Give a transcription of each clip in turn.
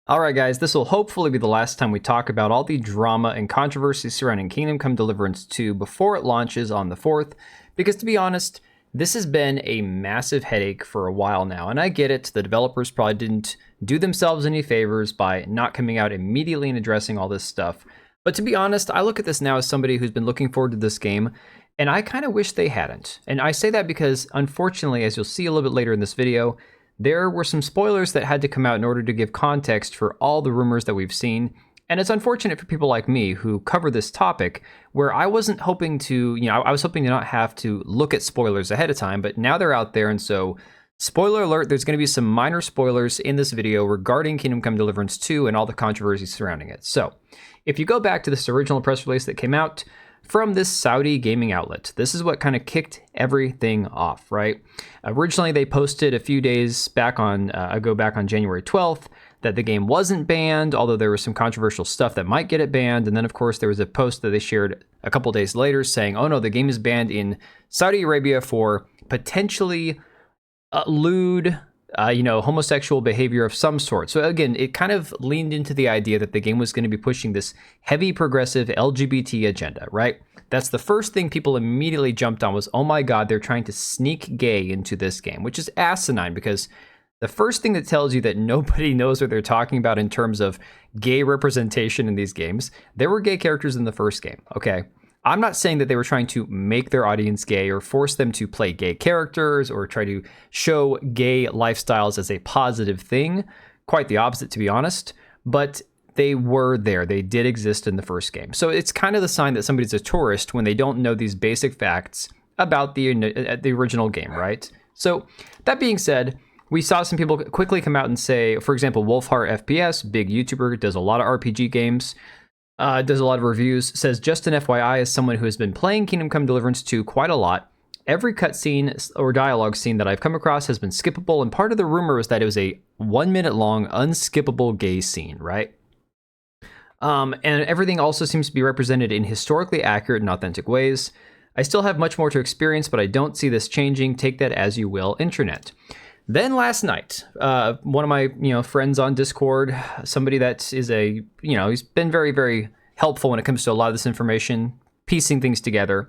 Alright guys, this will hopefully be the last time we talk about all the drama and controversy surrounding Kingdom Come Deliverance 2 before it launches on the 4th, because to be honest, this has been a massive headache for a while now, and I get it, the developers probably didn't do themselves any favors by not coming out immediately and addressing all this stuff, but to be honest, I look at this now as somebody who's been looking forward to this game, and I kind of wish they hadn't. And I say that because, unfortunately, as you'll see a little bit later in this video, there were some spoilers that had to come out in order to give context for all the rumors that we've seen. And it's unfortunate for people like me who cover this topic, where I wasn't hoping to, I was hoping to not have to look at spoilers ahead of time, but now they're out there. And so, spoiler alert, there's going to be some minor spoilers in this video regarding Kingdom Come Deliverance 2 and all the controversy surrounding it. So, if you go back to this original press release that came out from this Saudi gaming outlet, this is what kind of kicked everything off, right? Originally, they posted a few days back on back on January 12th that the game wasn't banned, although there was some controversial stuff that might get it banned. And then, of course, there was a post that they shared a couple days later saying, oh no, the game is banned in Saudi Arabia for potentially lewd, homosexual behavior of some sort. So again, it kind of leaned into the idea that the game was going to be pushing this heavy progressive LGBT agenda, right? That's the first thing people immediately jumped on was, oh my God, they're trying to sneak gay into this game, which is asinine because the first thing that tells you that nobody knows what they're talking about in terms of gay representation in these games, there were gay characters in the first game, okay? I'm not saying that they were trying to make their audience gay or force them to play gay characters or try to show gay lifestyles as a positive thing. Quite the opposite, to be honest. But they were there. They did exist in the first game. So it's kind of the sign that somebody's a tourist when they don't know these basic facts about the original game, right? So that being said, we saw some people quickly come out and say, for example, Wolfheart FPS, big YouTuber, does a lot of RPG games, does a lot of reviews, says, just an FYI, as someone who has been playing Kingdom Come Deliverance 2 quite a lot, every cutscene or dialogue scene that I've come across has been skippable, and part of the rumor is that it was a 1 minute long unskippable gay scene, right? And everything also seems to be represented in historically accurate and authentic ways. I still have much more to experience, but I don't see this changing. Take that as you will, internet. Then last night, one of my friends on Discord, somebody that is he's been very, very helpful when it comes to a lot of this information, piecing things together,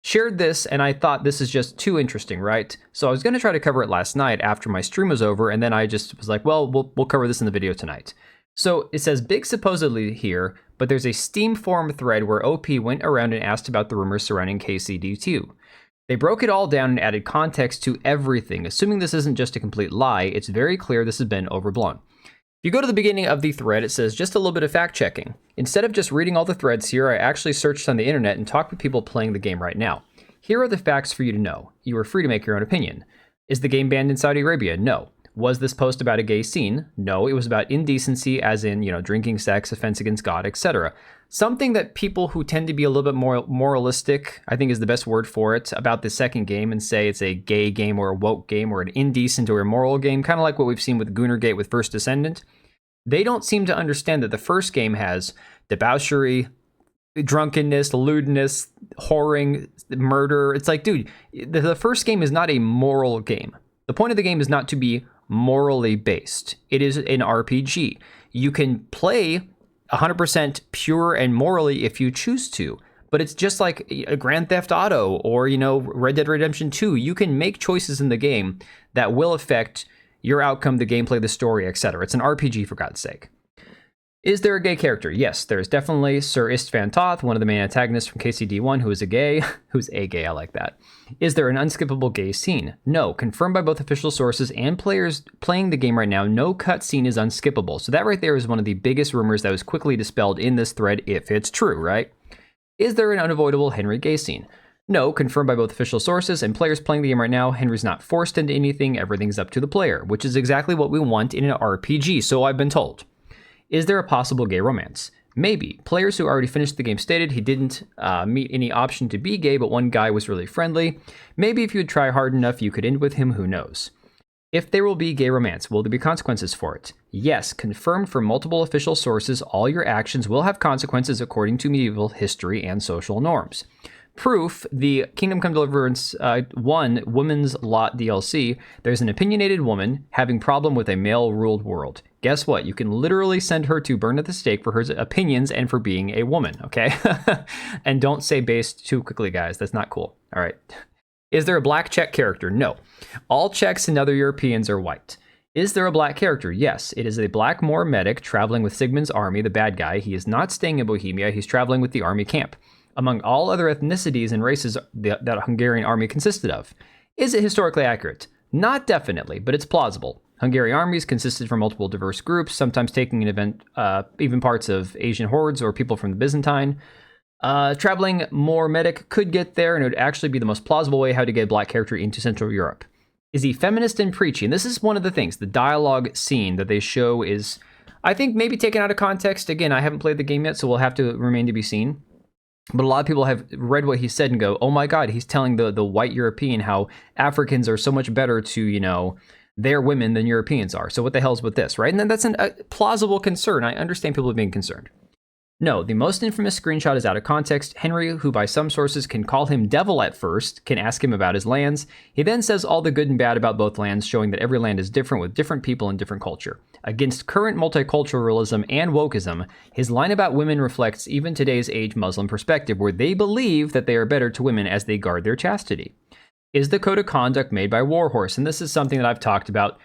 shared this, and I thought this is just too interesting, right? So I was going to try to cover it last night after my stream was over, and then I just was like, well, we'll cover this in the video tonight. So it says big supposedly here, but there's a Steam forum thread where OP went around and asked about the rumors surrounding KCD2. They broke it all down and added context to everything. Assuming this isn't just a complete lie, it's very clear this has been overblown. If you go to the beginning of the thread, it says just a little bit of fact checking. Instead of just reading all the threads here, I actually searched on the internet and talked with people playing the game right now. Here are the facts for you to know. You are free to make your own opinion. Is the game banned in Saudi Arabia? No. Was this post about a gay scene? No, it was about indecency, as in, drinking, sex, offense against God, etc. Something that people who tend to be a little bit more moralistic, I think is the best word for it, about the second game and say it's a gay game or a woke game or an indecent or immoral game, kind of like what we've seen with gamergate with First Descendant. They don't seem to understand that the first game has debauchery, drunkenness, lewdness, whoring, murder. It's like, dude, the first game is not a moral game. The point of the game is not to be morally based. It is an RPG. You can play 100% pure and morally if you choose to, but it's just like a Grand Theft Auto or, Red Dead Redemption 2. You can make choices in the game that will affect your outcome, the gameplay, the story, etc. It's an RPG, for God's sake. Is there a gay character? Yes, there's definitely Sir Istvan Toth, one of the main antagonists from KCD1, who is a gay. Who's a gay, I like that. Is there an unskippable gay scene? No, confirmed by both official sources and players playing the game right now, no cutscene is unskippable. So that right there is one of the biggest rumors that was quickly dispelled in this thread, if it's true, right? Is there an unavoidable Henry gay scene? No, confirmed by both official sources and players playing the game right now, Henry's not forced into anything, everything's up to the player, which is exactly what we want in an RPG, so I've been told. Is there a possible gay romance? Maybe. Players who already finished the game stated he didn't meet any option to be gay, but one guy was really friendly. Maybe if you would try hard enough, you could end with him, who knows? If there will be gay romance, will there be consequences for it? Yes, confirmed from multiple official sources, all your actions will have consequences according to medieval history and social norms. Proof, the Kingdom Come Deliverance 1 Women's Lot DLC, there's an opinionated woman having problem with a male-ruled world. Guess what? You can literally send her to burn at the stake for her opinions and for being a woman, okay? And don't say based too quickly, guys. That's not cool. All right. Is there a black Czech character? No. All Czechs and other Europeans are white. Is there a black character? Yes. It is a black Moor medic traveling with Sigmund's army, the bad guy. He is not staying in Bohemia. He's traveling with the army camp. Among all other ethnicities and races that Hungarian army consisted of. Is it historically accurate? Not definitely, but it's plausible. Hungarian armies consisted from multiple diverse groups, sometimes taking an event, even parts of Asian hordes or people from the Byzantine. Traveling Moor medic could get there, and it would actually be the most plausible way how to get a black character into Central Europe. Is he feminist and preachy? And this is one of the things. The dialogue scene that they show is, I think, maybe taken out of context. Again, I haven't played the game yet, so we'll have to remain to be seen. But a lot of people have read what he said and go, oh my God, he's telling the white European how Africans are so much better to, their women than Europeans are. So what the hell's with this, right? And then that's a plausible concern. I understand people being concerned. No, the most infamous screenshot is out of context. Henry, who by some sources can call him devil at first, can ask him about his lands. He then says all the good and bad about both lands, showing that every land is different with different people and different culture. Against current multiculturalism and wokeism, his line about women reflects even today's age Muslim perspective, where they believe that they are better to women as they guard their chastity. Is the code of conduct made by Warhorse? And this is something that I've talked about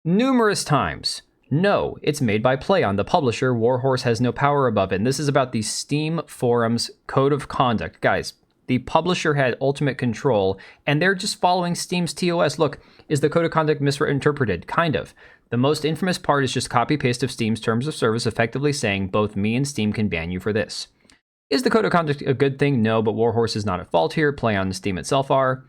numerous times. No, it's made by PlayOn, the publisher. Warhorse has no power above it. And this is about the Steam forums code of conduct. Guys, the publisher had ultimate control, and they're just following Steam's TOS. Look, is the code of conduct misinterpreted? Kind of. The most infamous part is just copy-paste of Steam's terms of service, effectively saying both me and Steam can ban you for this. Is the code of conduct a good thing? No, but Warhorse is not at fault here. PlayOn and Steam itself are.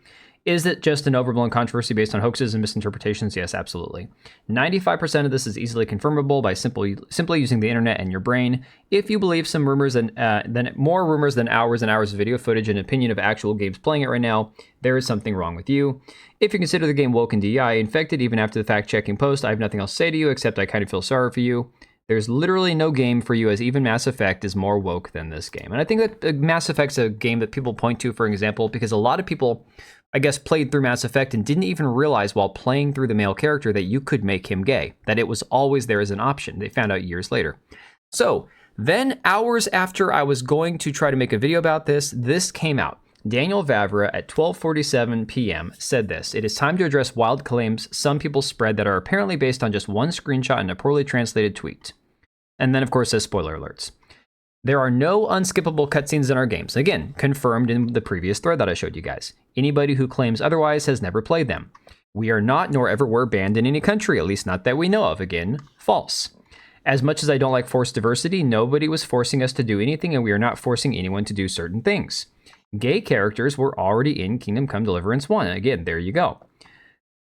Is it just an overblown controversy based on hoaxes and misinterpretations? Yes, absolutely. 95% of this is easily confirmable by simply using the internet and your brain. If you believe some rumors and then more rumors than hours and hours of video footage and opinion of actual games playing it right now, there is something wrong with you. If you consider the game woke and DEI infected, even after the fact-checking post, I have nothing else to say to you except I kind of feel sorry for you. There's literally no game for you, as even Mass Effect is more woke than this game. And I think that Mass Effect's a game that people point to, for example, because a lot of people, I guess, played through Mass Effect and didn't even realize while playing through the male character that you could make him gay, that it was always there as an option. They found out years later. So then hours after I was going to try to make a video about this came out. Daniel Vavra at 12:47 p.m. said this: "It is time to address wild claims some people spread that are apparently based on just one screenshot and a poorly translated tweet." And then, of course, says spoiler alerts. There are no unskippable cutscenes in our games. Again, confirmed in the previous thread that I showed you guys. Anybody who claims otherwise has never played them. We are not, nor ever were, banned in any country, at least not that we know of. Again, false. As much as I don't like forced diversity, nobody was forcing us to do anything, and we are not forcing anyone to do certain things. Gay characters were already in Kingdom Come Deliverance 1. Again, there you go.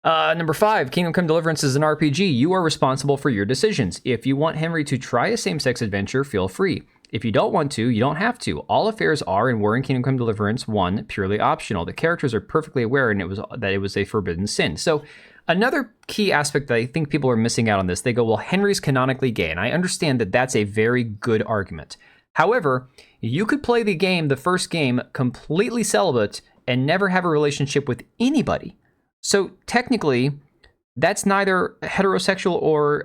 Number 5, Kingdom Come Deliverance is an RPG. You are responsible for your decisions. If you want Henry to try a same-sex adventure, feel free. If you don't want to, you don't have to. All affairs are and were in Kingdom Come Deliverance 1 purely optional. The characters are perfectly aware that it was a forbidden sin. So another key aspect that I think people are missing out on this, they go, well, Henry's canonically gay. And I understand that that's a very good argument. However, you could play the first game, completely celibate and never have a relationship with anybody. So technically, that's neither heterosexual or,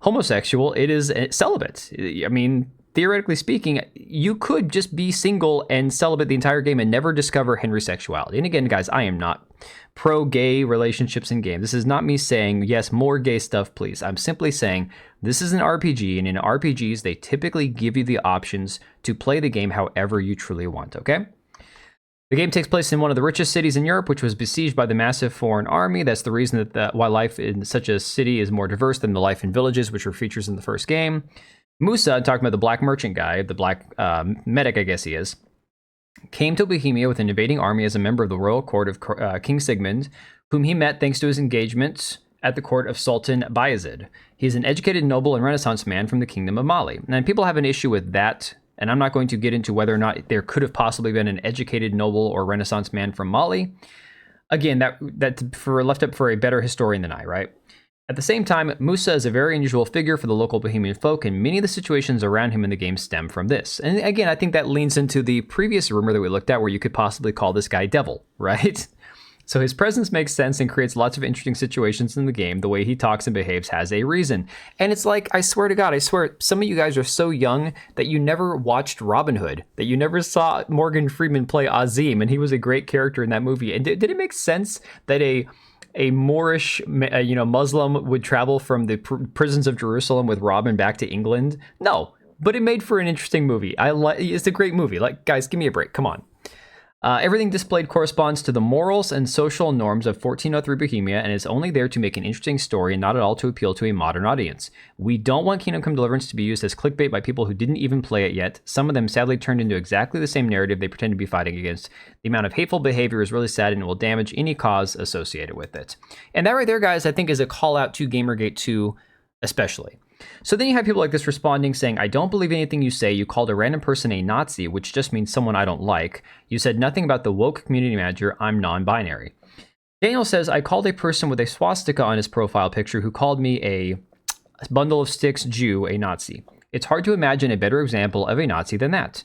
homosexual. It is celibate. I mean, theoretically speaking, you could just be single and celibate the entire game and never discover Henry's sexuality. And again, guys, I am not pro-gay relationships in games. This is not me saying, yes, more gay stuff, please. I'm simply saying this is an RPG, and in RPGs, they typically give you the options to play the game however you truly want, okay? The game takes place in one of the richest cities in Europe, which was besieged by the massive foreign army. That's the reason that why life in such a city is more diverse than the life in villages, which were features in the first game. Musa, talking about the black merchant guy, the black medic, I guess he is, came to Bohemia with an invading army as a member of the royal court of King Sigmund, whom he met thanks to his engagement at the court of Sultan Bayezid. He's an educated noble and Renaissance man from the Kingdom of Mali. And people have an issue with that, and I'm not going to get into whether or not there could have possibly been an educated noble or Renaissance man from Mali. Again, that left up for a better historian than I, right? At the same time, Musa is a very unusual figure for the local Bohemian folk, and many of the situations around him in the game stem from this. And again, I think that leans into the previous rumor that we looked at where you could possibly call this guy Devil, right? So his presence makes sense and creates lots of interesting situations in the game. The way he talks and behaves has a reason. And it's like, I swear to God, I swear, some of you guys are so young that you never watched Robin Hood, that you never saw Morgan Freeman play Azim, and he was a great character in that movie. And did it make sense that a Moorish, Muslim would travel from the prisons of Jerusalem with Robin back to England? No, but it made for an interesting movie. It's a great movie. Like, guys, give me a break. Come on. Everything displayed corresponds to the morals and social norms of 1403 Bohemia and is only there to make an interesting story and not at all to appeal to a modern audience. We don't want Kingdom Come Deliverance to be used as clickbait by people who didn't even play it yet. Some of them sadly turned into exactly the same narrative they pretend to be fighting against. The amount of hateful behavior is really sad and it will damage any cause associated with it. And that right there, guys, I think is a call out to Gamergate 2 especially. So then you have people like this responding saying, I don't believe anything you say. You called a random person a Nazi, which just means someone I don't like. You said nothing about the woke community manager. I'm non-binary. Daniel says, I called a person with a swastika on his profile picture who called me a bundle of sticks Jew a Nazi. It's hard to imagine a better example of a Nazi than that.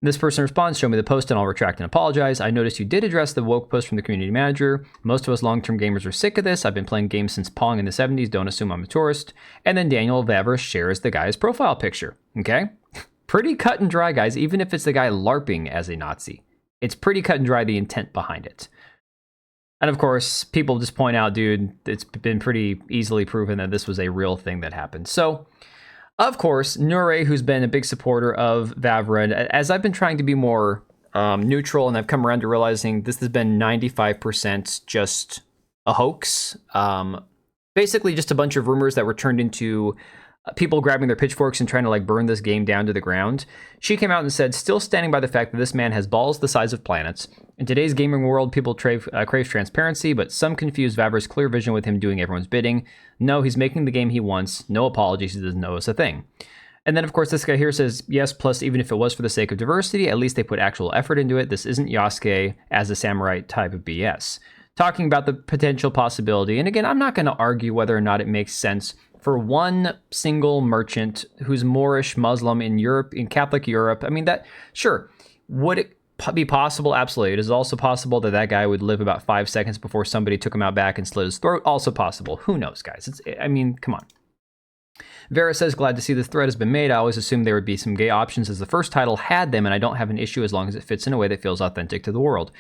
This person responds, show me the post and I'll retract and apologize. I noticed you did address the woke post from the community manager. Most of us long-term gamers are sick of this. I've been playing games since Pong in the 70s. Don't assume I'm a tourist. And then Daniel Vavra shares the guy's profile picture. Okay? Pretty cut and dry, guys, even if it's the guy LARPing as a Nazi. It's pretty cut and dry, the intent behind it. And of course, people just point out, dude, it's been pretty easily proven that this was a real thing that happened. So, of course, Nure, who's been a big supporter of Vavra, and as I've been trying to be more neutral, and I've come around to realizing this has been 95% just a hoax. Basically, just a bunch of rumors that were turned into people grabbing their pitchforks and trying to burn this game down to the ground. She came out and said, still standing by the fact that this man has balls the size of planets. In today's gaming world, people crave transparency, but some confuse Vavra's clear vision with him doing everyone's bidding. No, he's making the game he wants. No apologies, he doesn't know it's a thing. And then, of course, this guy here says, yes, plus even if it was for the sake of diversity, at least they put actual effort into it. This isn't Yasuke as a samurai type of BS. Talking about the potential possibility, and again, I'm not going to argue whether or not it makes sense for one single merchant who's Moorish Muslim in Europe, in Catholic Europe. I mean, that, sure, would it be possible? Absolutely. It is also possible that that guy would live about 5 seconds before somebody took him out back and slit his throat. Also possible. Who knows, guys? I mean, come on. Vera says, glad to see this thread has been made. I always assumed there would be some gay options as the first title had them, and I don't have an issue as long as it fits in a way that feels authentic to the world.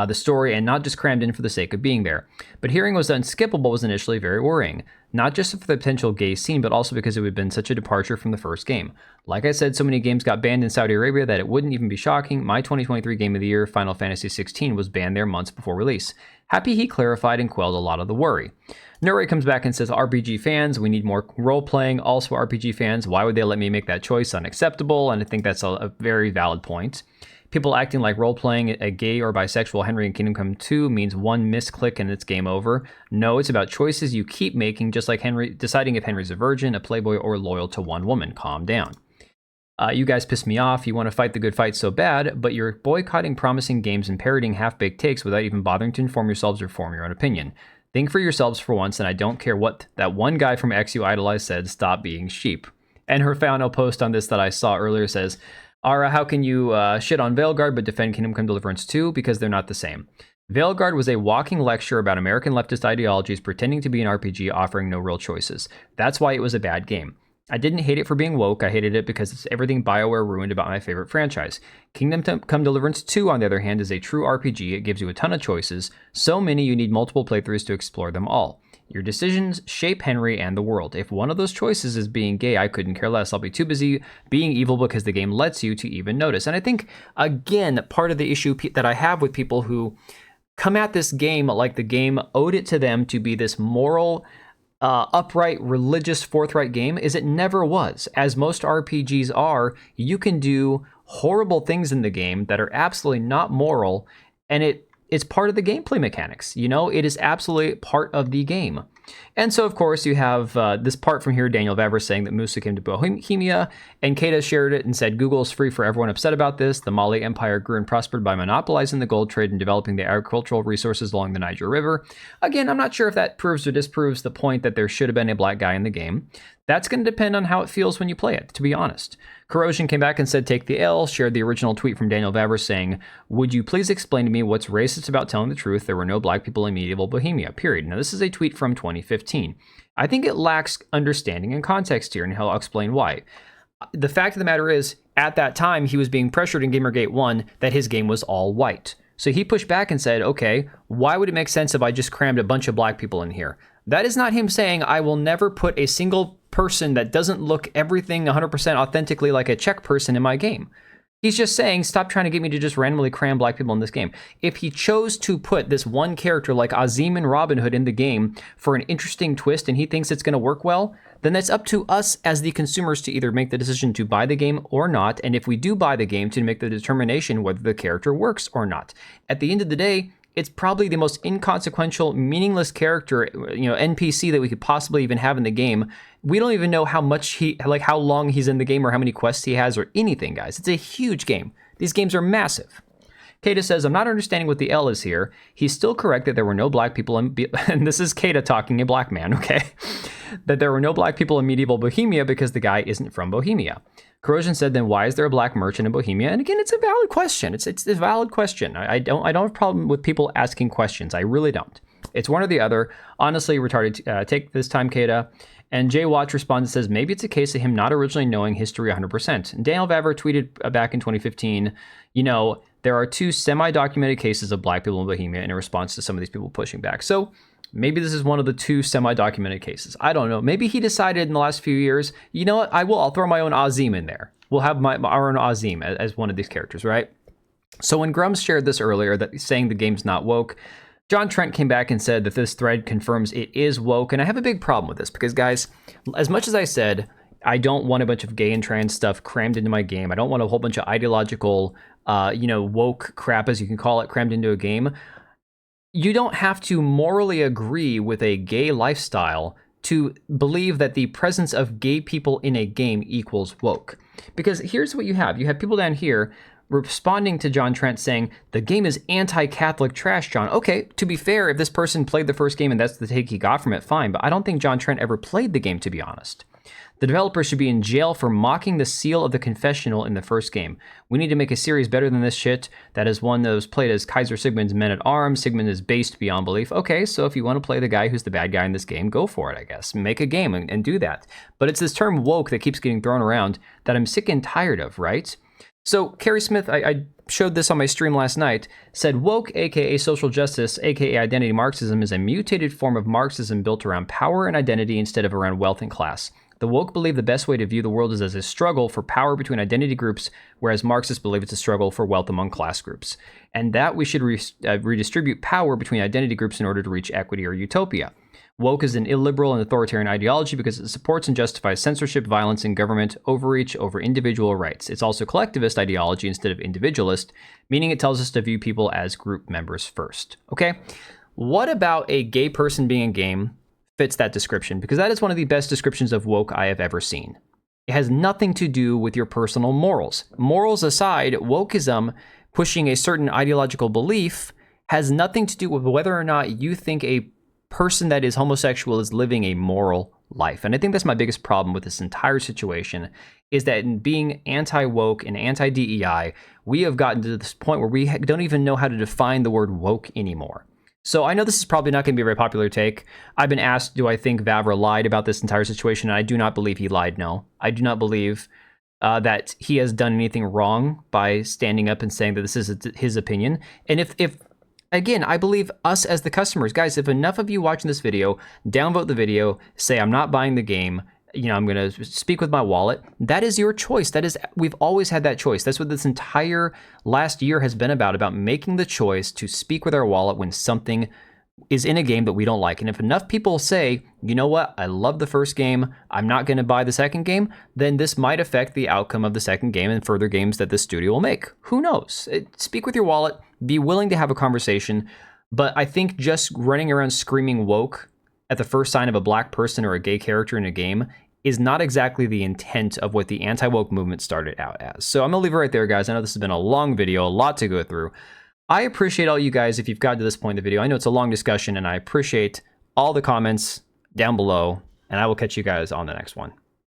The story, and not just crammed in for the sake of being there. But hearing was unskippable was initially very worrying, not just for the potential gay scene, but also because it would have been such a departure from the first game. Like I said, so many games got banned in Saudi Arabia that it wouldn't even be shocking. My 2023 Game of the Year, Final Fantasy XVI, was banned there months before release. Happy he clarified and quelled a lot of the worry. Nuri comes back and says, RPG fans, we need more role-playing. Also RPG fans, why would they let me make that choice? Unacceptable, and I think that's a very valid point. People acting like role-playing a gay or bisexual Henry in Kingdom Come 2 means one misclick and it's game over. No, it's about choices you keep making, just like Henry deciding if Henry's a virgin, a playboy, or loyal to one woman. Calm down. You guys piss me off. You want to fight the good fight so bad, but you're boycotting promising games and parroting half-baked takes without even bothering to inform yourselves or form your own opinion. Think for yourselves for once, and I don't care what that one guy from X you idolize said, stop being sheep. And her final post on this that I saw earlier says, Ara, how can you shit on Veilguard but defend Kingdom Come Deliverance 2? Because they're not the same. Veilguard was a walking lecture about American leftist ideologies pretending to be an RPG offering no real choices. That's why it was a bad game. I didn't hate it for being woke, I hated it because it's everything BioWare ruined about my favorite franchise. Kingdom Come Deliverance 2, on the other hand, is a true RPG. It gives you a ton of choices, so many you need multiple playthroughs to explore them all. Your decisions shape Henry and the world. If one of those choices is being gay, I couldn't care less. I'll be too busy being evil because the game lets you to even notice. And I think, again, part of the issue that I have with people who come at this game like the game owed it to them to be this moral, upright, religious, forthright game is it never was. As most RPGs are, you can do horrible things in the game that are absolutely not moral, and it's part of the gameplay mechanics. You know, it is absolutely part of the game. And so, of course, you have this part from here, Daniel Vavra saying that Musa came to Bohemia, and Keita shared it and said, Google is free for everyone upset about this. The Mali Empire grew and prospered by monopolizing the gold trade and developing the agricultural resources along the Niger River. Again, I'm not sure if that proves or disproves the point that there should have been a black guy in the game. That's going to depend on how it feels when you play it, to be honest. Corrosion came back and said, take the L, shared the original tweet from Daniel Vavra saying, would you please explain to me what's racist about telling the truth? There were no black people in medieval Bohemia, period. Now, this is a tweet from 2015. I think it lacks understanding and context here, and I'll explain why. The fact of the matter is, at that time, he was being pressured in Gamergate 1 that his game was all white. So he pushed back and said, okay, why would it make sense if I just crammed a bunch of black people in here? That is not him saying, I will never put a single person that doesn't look everything 100% authentically like a Czech person in my game. He's just saying, stop trying to get me to just randomly cram black people in this game. If he chose to put this one character like Azim and Robin Hood in the game for an interesting twist and he thinks it's going to work well, then that's up to us as the consumers to either make the decision to buy the game or not. And if we do buy the game, to make the determination whether the character works or not. At the end of the day, it's probably the most inconsequential, meaningless character, NPC that we could possibly even have in the game. We don't even know how long he's in the game or how many quests he has or anything, guys. It's a huge game. These games are massive. Keita says, I'm not understanding what the L is here. He's still correct that there were no black people and this is Keita talking, a black man, okay? That there were no black people in medieval Bohemia because the guy isn't from Bohemia. Corrosion said, then why is there a black merchant in Bohemia? And again, it's a valid question. It's a valid question. I don't have a problem with people asking questions. I really don't. It's one or the other. Honestly, retarded. Take this time, Keita. And Jay Watch responds and says, maybe it's a case of him not originally knowing history 100%. And Daniel Vavra tweeted back in 2015, there are 2 semi-documented cases of black people in Bohemia in response to some of these people pushing back. So maybe this is one of the 2 semi-documented cases. I don't know. Maybe he decided in the last few years, you know what? I'll throw my own Azim in there. We'll have our own Azim as one of these characters, right? So when Grums shared this earlier, that saying the game's not woke, John Trent came back and said that this thread confirms it is woke. And I have a big problem with this because, guys, as much as I said, I don't want a bunch of gay and trans stuff crammed into my game. I don't want a whole bunch of ideological, woke crap, as you can call it, crammed into a game. You don't have to morally agree with a gay lifestyle to believe that the presence of gay people in a game equals woke. Because here's what you have. You have people down here responding to John Trent saying, the game is anti-Catholic trash, John. Okay, to be fair, if this person played the first game and that's the take he got from it, fine. But I don't think John Trent ever played the game, to be honest. The developer should be in jail for mocking the seal of the confessional in the first game. We need to make a series better than this shit. That is one that was played as Kaiser Sigmund's Men-at-Arms. Sigmund is based beyond belief. Okay, so if you want to play the guy who's the bad guy in this game, go for it, I guess. Make a game and do that. But it's this term woke that keeps getting thrown around that I'm sick and tired of, right? So Carrie Smith, I showed this on my stream last night, said woke, aka social justice, aka identity Marxism, is a mutated form of Marxism built around power and identity instead of around wealth and class. The woke believe the best way to view the world is as a struggle for power between identity groups, whereas Marxists believe it's a struggle for wealth among class groups. And that we should redistribute power between identity groups in order to reach equity or utopia. Woke is an illiberal and authoritarian ideology because it supports and justifies censorship, violence, and government overreach over individual rights. It's also collectivist ideology instead of individualist, meaning it tells us to view people as group members first. Okay? What about a gay person being in game fits that description? Because that is one of the best descriptions of woke I have ever seen. It has nothing to do with your personal morals. Morals aside, wokeism, pushing a certain ideological belief, has nothing to do with whether or not you think a person that is homosexual is living a moral life. And I think that's my biggest problem with this entire situation, is that in being anti-woke and anti-DEI, we have gotten to this point where we don't even know how to define the word woke anymore. So I know this is probably not going to be a very popular take. I've been asked, do I think Vavra lied about this entire situation? And I do not believe he lied, no. I do not believe that he has done anything wrong by standing up and saying that this is his opinion. And if again, I believe us as the customers, guys, if enough of you watching this video downvote the video, say I'm not buying the game, I'm going to speak with my wallet, that is your choice. We've always had that choice. That's what this entire last year has been about making the choice to speak with our wallet when something is in a game that we don't like. And if enough people say, you know what, I love the first game, I'm not going to buy the second game, then this might affect the outcome of the second game and further games that the studio will make. Who knows? Speak with your wallet, be willing to have a conversation, but I think just running around screaming woke at the first sign of a black person or a gay character in a game is not exactly the intent of what the anti-woke movement started out as. So I'm gonna leave it right there, guys. I know this has been a long video, a lot to go through. I appreciate all you guys if you've gotten to this point in the video. I know it's a long discussion, and I appreciate all the comments down below, and I will catch you guys on the next one.